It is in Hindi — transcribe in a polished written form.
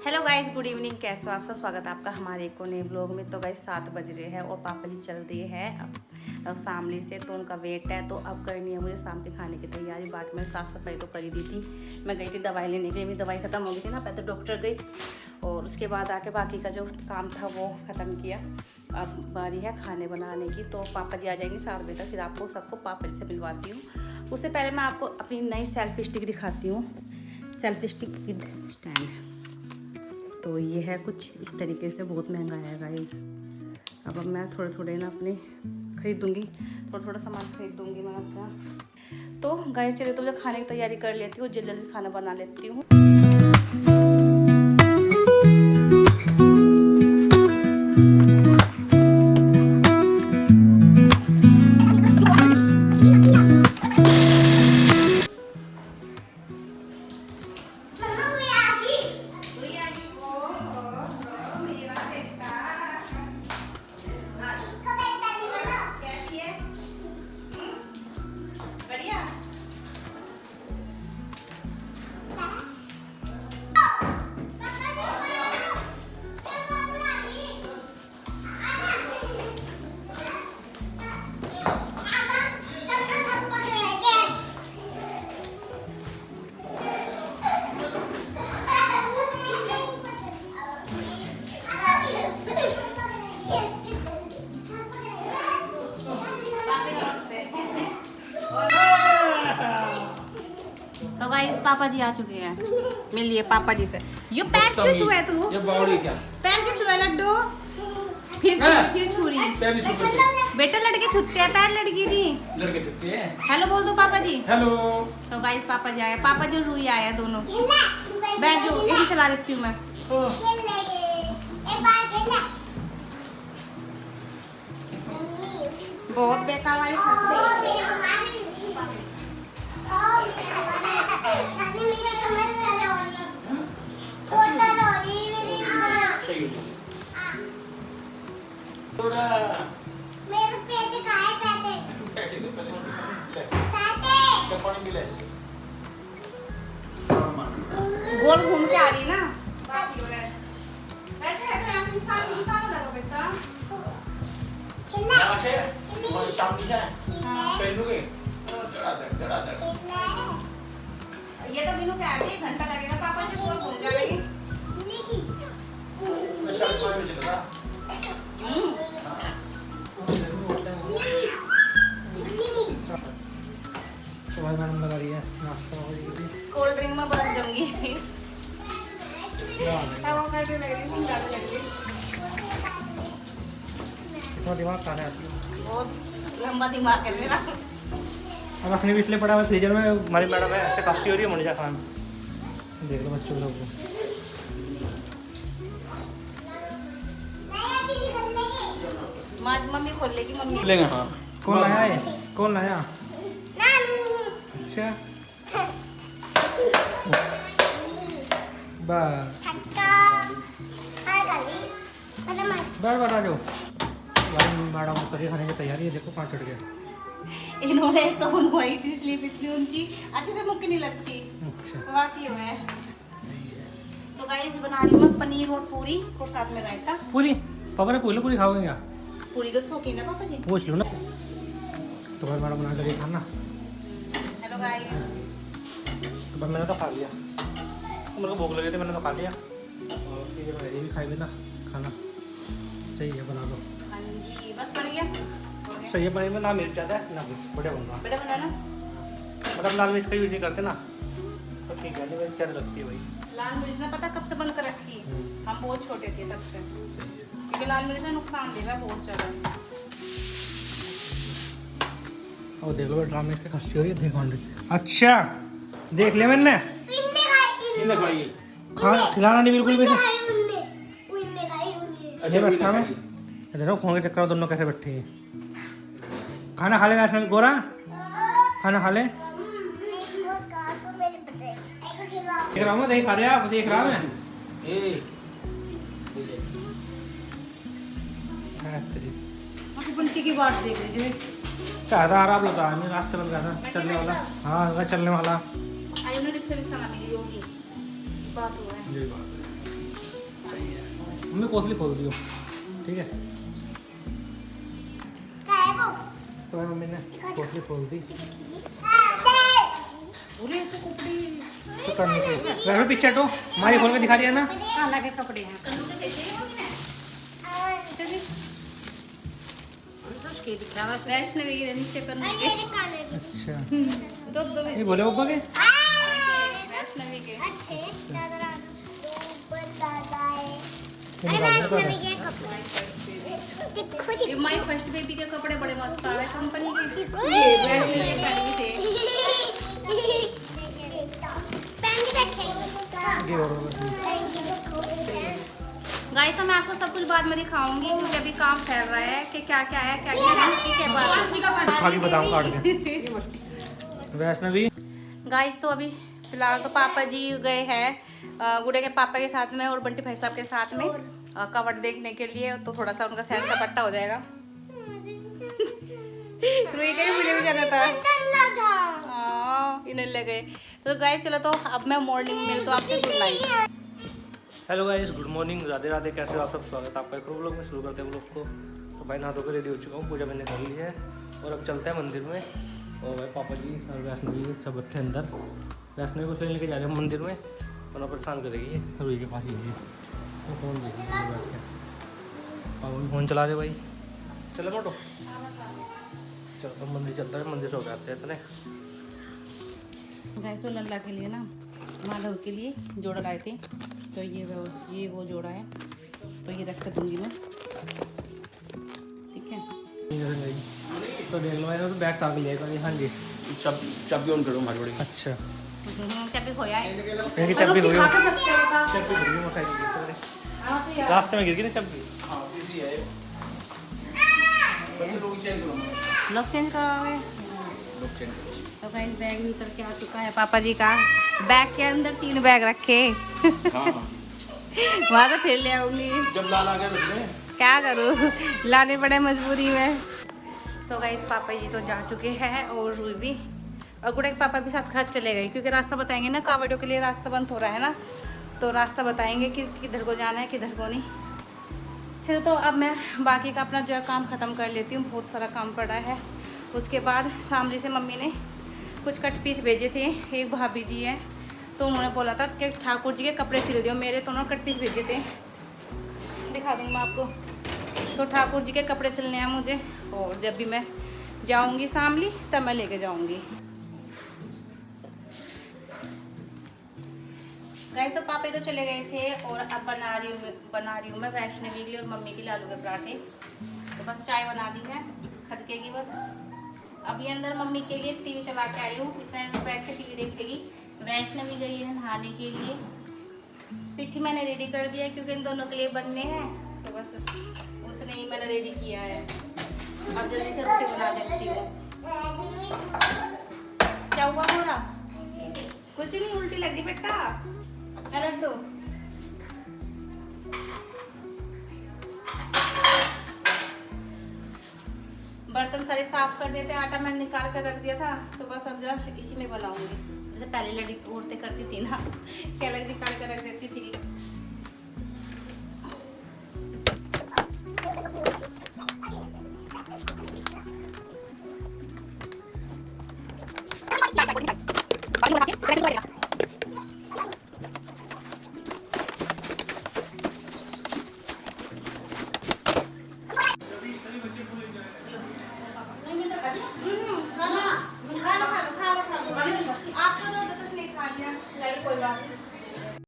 Hello guys, good evening. कैसे हो आप सब? स्वागत है आपका हमारे एक और नए ब्लॉग में। तो गाइस 7 बज रहे हैं और पापा जी चल दिए हैं अब शामली से, तो उनका वेट है। तो अब करनी है मुझे शाम के खाने की तैयारी। बाकी मैंने साफ़ सफाई तो कर ही दी थी। मैं गई थी दवाई लेने के लिए, मेरी दवाई ख़त्म हो गई थी ना, पहले तो डॉक्टर गई और उसके बाद आके बाकी का जो काम था वो ख़त्म किया। अब बारी है खाने बनाने की। तो पापा जी आ जाएंगे 7 बजे तक, फिर आपको सबको पापा जी से मिलवाती हूँ। उससे पहले मैं आपको अपनी नई सेल्फी स्टिक दिखाती हूँ। Selfie stick with stand. तो ये है कुछ इस तरीके से, बहुत महंगा है गाइस। अब मैं थोड़े थोड़े ना अपने खरीदूँगी, थोड़ा सामान खरीदूँगी मैं अपना। तो गाइस चलिए, तो मुझे खाने की तैयारी कर लेती हूँ, जल्दी जल्दी खाना बना लेती हूँ। तो गाइस पापा जी आ चुके हैं, मिलिए पापा जी से। ये पैर क्यों छुए तू? ये बावड़ी क्या? पैर क्यों छुए लड्डू? फिर छुरी। बेटा लड़के छुते हैं, पैर लड़की नहीं। लड़के छुते हैं। हेलो बोल दो पापा जी। हेलो। तो गाइस पापा जी आए, पापा जी रूही आया दोनों। बैठ जाओ, यही चला देती हूँ मैं। बहुत बेकार वाली मेरे पैसे कहाँ है? पैसे दे पहले। पैसे पानी मिले। गोल घूम के आ रही ना। बात हो रहा है। ऐसे है तो यहाँ पे निशान लगा बेटा। खिला आखे और शाम की है। हाँ। पहनोगे? जड़ा दे। ये तो बिनु कह रही 1 घंटा लगेगा। पापा जी गोल घूम जाएंगे। मैं शाम को में चला। सुबह मैडम लगा रही है नाश्ता हो रही है। कोल्ड ड्रिंक में बर्फ जमगी। हवा करने लग रही है, ज़्यादा लग रही है। थोड़ा दिमाग खाने आती है। बहुत लंबा दिमाग है मेरा। अब रखने भी इसलिए पड़ा हुआ फ्रीजर में। हमारी मैडम है ऐसे कास्ती हो रही है मुझे खाना। देख लो बच्चों लोग को। मम्मी खोल लेगी, मम्मी लेंगे। हाँ। कौन लाया है? कौन लाया? अच्छा बस बैठ बैठा जाओ। भाई मैडम को कभी खाने की तैयारी है, देखो कहाँ चढ़ गया। इन्होंने तो बनवाई थी इसलिए इतनी ऊंची अच्छे से मुक्की नहीं लगती। अच्छा वाकई है। तो गाइस बना रही हूँ पनीर और पूरी और साथ में रायता। पूरी पापा ने पूरी पूरी खाओगे क्या? पूरी का शौकीन है पापा जी। पूछ लो ना। तो भाई मैडम बना कर खाना। Hello guys. तो भाई मैंने तो खा लिया। तो मेरे को भूख लगी थी, मैंने तो खा लिया। और फिर मेरी भी खाई भी ना खाना। सही है, बना लो। हाँ जी, बस बन गया। हो गया। सही है, पनीर में ना मिर्च ज़्यादा है ना बड़े बनना। बेटा बनाना। मतलब लाल मिर्च का यूज नहीं करते ना, तो ठीक है। मिर्च क्या लगती है भाई? लाल मिर्च ना पता कब से बंद कर रखी है, हम बहुत छोटे थे तब से, क्योंकि लाल मिर्च ना नुकसान दे रहा है बहुत ज़्यादा। और देख लो ड्रामे इसके खस्सी हो रही है, देखो। अच्छा देख ले मैंने इन्हें खाइए। खा खिलाना नहीं बिल्कुल भी। अच्छा बैठा मैं देखो फोन के चक्कर में दोनों कैसे बैठे हैं। खाना खा लेगा इसमें गोरा? खाना खा ले। देख रहा हूँ मैं, देख खा रहे आप, देख रहा मैं। बंटी की बात देख लीजिए। क्या था आप लोग? रास्ते बन गया था चलने वाला। हाँ चलने वाला। रिक्शा ना मिली होगी, बात हुआ है। यही बात है। मम्मी कोसली खोल दियो, ठीक है। क्या है वो? तो भाई मम्मी ने कोसली खोल दी बोले तो कपड़े तो करने के वैसे पीछे तो मारी खोल के दिखा दिया ना। काला के कपड़े हैं कन्नू के भेजे हैं मम्मी ने चलिए सोच के दिखा वैष्णवी के नीचे कन्नू के अच्छा दो ये बोले पापा के वैष्णवी के अच्छे दादा दादा है ये निकाल दे वैष्णवी के कपड़े देखो ये माय फर्स्ट बेबी के कपड़े बड़े मस्त आ रहे कंपनी के देखो ये वैष्णवी के पहने थे पेन भी रखेंगे ये और गाइस तो मैं आपको सब कुछ बाद में दिखाऊंगी क्योंकि अभी काम फैल रहा है कि क्या क्या है क्या क्या नहीं ठीक है बात खा के बताऊं काट के वैष्णवी। गाइस तो अभी फिलहाल तो पापा जी गए हैं गुड़े के पापा के साथ में और बंटी भाई साहब के साथ में कवर देखने के लिए, तो थोड़ा सा उनका सैर सपाटा हो जाएगा। रुई के मुझे भी जाना था इन्हें ले गए। तो गाइस चलो तो अब मैं मॉर्निंग में मिलता हूँ आपसे। Good night. Hello guys, good morning, Radhe Radhe. कैसे हो आप सब? स्वागत है आपका एक और व्लॉग में। शुरू करते हैं व्लॉग को। तो भाई नहा धोकर रेडी हो चुका हूँ, पूजा मैंने कर ली है और अब चलते हैं मंदिर में। और भाई पापा जी और वैष्णवी सब बैठे अंदर। वैष्णवी को फिर लेके जा रहे हैं मंदिर में, वरना परेशान करेगी रुई के पास ही। तो फोन देखिए पापा भी फोन चला रहे भाई। चलो मोटो चलो तो मंदिर चलता है, मंदिर से हो जाते हैं इतने। गाइस तो लल्ला के लिए ना माधव के लिए जोड़ा लाए थे, तो ये वो जोड़ा है, तो ये रख कर दूंगी मैं, ठीक है। तो देख लो मैंने तो बैग टांग लिया। हाँ जी चाबी ऑन करो हमारी बड़ी। अच्छा चाबी खोया है मेरी चाबी हो गई, चाबी गिर गई मोटरसाइकिल की, रास्ते में गिर गई ना चाबी। हाँ इजी है सभी लोग चेंज करो लॉक चेंज कराओगे। लोग चेंज करो। तो गाइस बैग भी उतर के आ चुका है पापा जी का। बैग के अंदर 3 बैग रखे हाँ वहाँ से फिर ले आऊंगी, जब लाल आ गया तो उसमें क्या करूँ लाने पड़े मजबूरी में। तो गाइस पापा जी तो जा चुके हैं और रूही भी, और गुड़े के पापा भी साथ साथ चले गए क्योंकि रास्ता बताएंगे ना, कावड़ियों के लिए रास्ता बंद हो रहा है ना, तो रास्ता बताएंगे कि किधर को जाना है किधर को नहीं। चलो तो अब मैं बाकी का अपना जो है काम ख़त्म कर लेती हूँ, बहुत सारा काम पड़ा है। उसके बाद सामने से मम्मी ने कुछ कट पीस भेजे थे, एक भाभी जी है तो उन्होंने बोला था कि ठाकुर जी के कपड़े सिल दियो मेरे, तो उन्होंने कट पीस भेजे थे, दिखा दूँगी मैं आपको। तो ठाकुर जी के कपड़े सिलने हैं मुझे, और जब भी मैं जाऊँगी शामली तब मैं लेके जाऊँगी। गए तो पापा तो चले गए थे और अब बना रही हूँ मैं वैष्णवी के लिए और मम्मी के लिए आलू के पराठे। तो बस चाय बना दी है खदके की बस। अभी अंदर मम्मी के लिए टीवी चला के आई हूँ, इतने बैठ के टीवी देखेगी। वैष्णवी गई है नहाने के लिए, पिट्ठी मैंने रेडी कर दिया क्योंकि इन दोनों के लिए बनने हैं, तो बस उतने ही मैंने रेडी किया है। अब जल्दी से रोटी बना देती हूँ। क्या हुआ मोरा? कुछ नहीं, उल्टी लग गई बेटा। लड्डू बर्तन सारे साफ कर देते, आटा मैंने निकाल कर रख दिया था, तो बस अब जरा इसी में बनाऊंगी। जैसे पहले लड़ी औरतें करती थी ना, क्या अलग निकाल कर रख देती थी। आपको तो नहीं खा लिया, कोई बात नहीं।